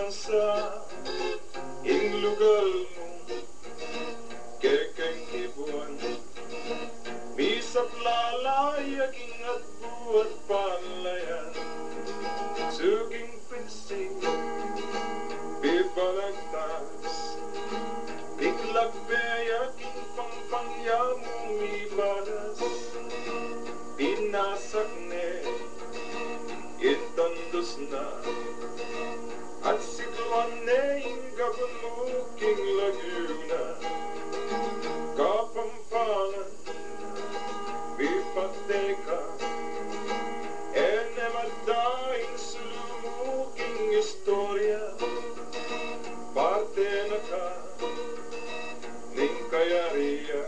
bansa ing lugar mo kekeng ibuan bisat lalay aking at buat palayan suging pinsing bibalagtas biglagbe aking pampangyamu ibalas pinasakne itandos na at situan na ingabon mo king Laguna Kapampangan bipateka enemadaing sulumuking istorya parte na ka ning kayariya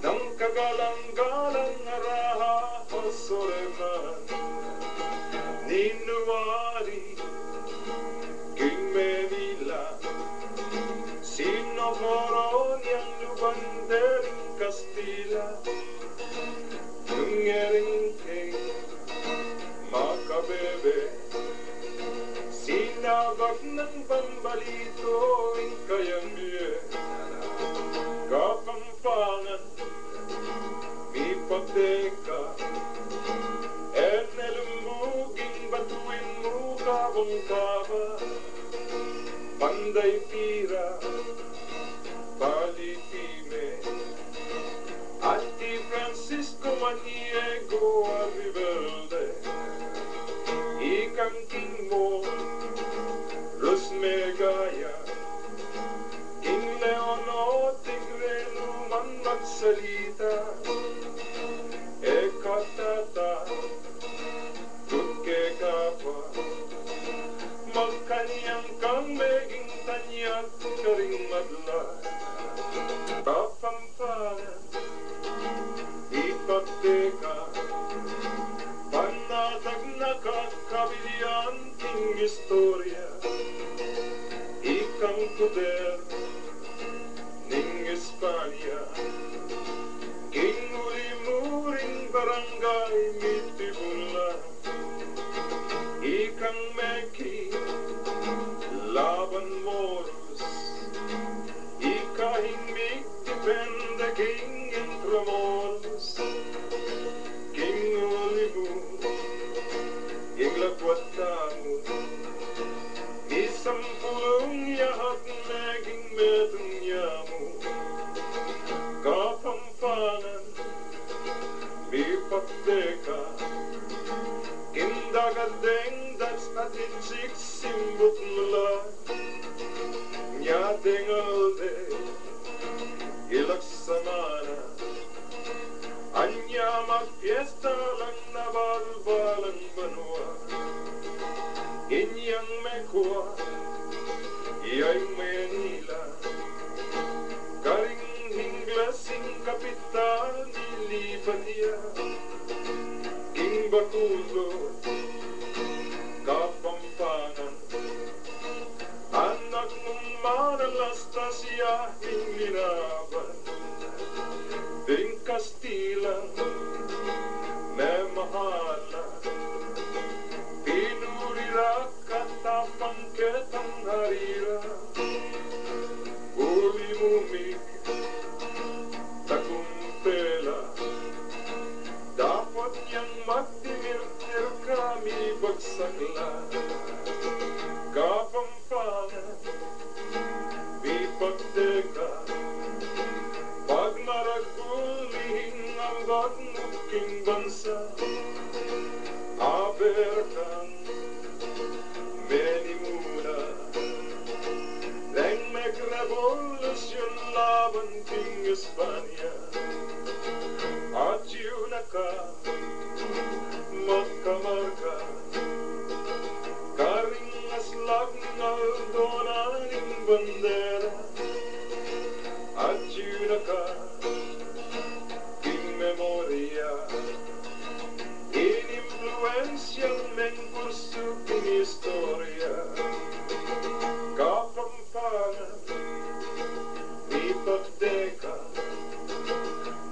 ng kagalang-galang araha o soreman ninuwari king Manila sino moron yang lubandering Kastila nungering king Makabebe sinabak ng pambalito ing kayamye Kapampangan mipateka enelumbuging batuin mo kabang-kaba Panday Pira Palipime Ati Francisco Maniego Arrivelde Ikang King Mo Rusmegaya King Leono Tigreno man magsalita Ekatata Tutke Kapa Magkanyang kang meging tanyak karing madla Kapampangan ipagteka panatag na kakabilian king istorya ikang poder ning Espanya king uli-muring barangay Mitibula ikang Meki laban Moros ikahingmig depende king Intramuros king Ulimu ing lakwat tamu isampulong yahat naging metong yamu Kapampangan mipagteka kindagadeng that's atinsik simbot mula nyadengalde ilaksamana anya magfiesta lang na balbalang banwa inyang mekwa iyay Manila karing hinglasing kapital nilipat iya king Bacolod Kapampangan anak mong manalastas yahing linaban ding Kastila memahala pinurira katapang ketang harira ulimumig takumpela dapat niyang magtimir-tir kami bagsakla Kapampangan bipagteka pag maragulihing ang bagmuking bansa aberkan menimula deng megrevolusyon laban king Espanya at yun ka magkamarka karing aslag ng donaning bandera at yun ka king Memoria inimfluensyang mengkurso king istorya Kapampangan ipagteka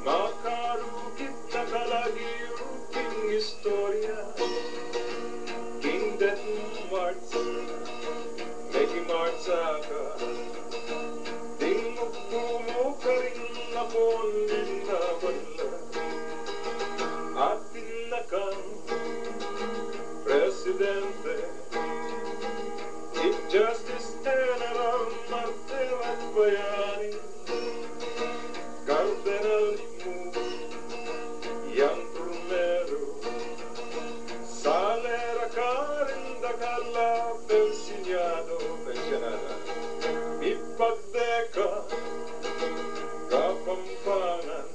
makarukit na kalagyo king istorya King Denmark magsaka. Ding mo ka rin akong dinabala. At tinakang presidente, Chief Justice General Martel at Bayani, Cardenal Imu, Yang Primero, Salera Carinda Cala, pensionado, pensionada, Ipagdeka, Kapampangan,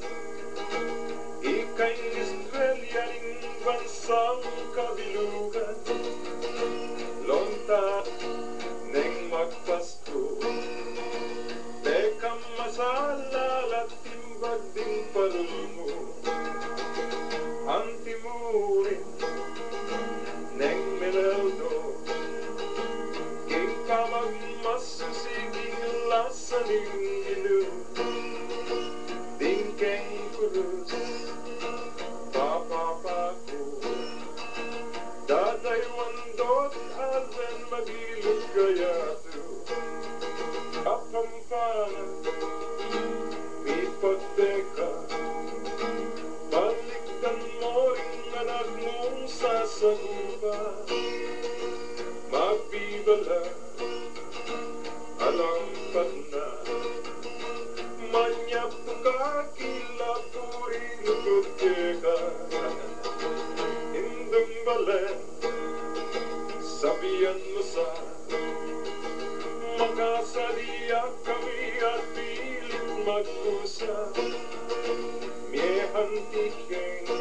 ika'y Israelianing bansang kabilugan, lonta neng magpasko, tekam masalala timbag ding palulmo, antimurin neng meleldo, king pamagmasusiging lasaning inu, dingkeng kurus, papapaku, daday wandot alwen magilog gayatu, Kapampangan, ipagdeka, baliktan mo rin anak mong sasagupa, magbibala, alampat na, manyap ka, kilapuri, lukod ka, hindong balen, sabihan mo sa makasaliyak kami at pilit magkusa, miehan tiking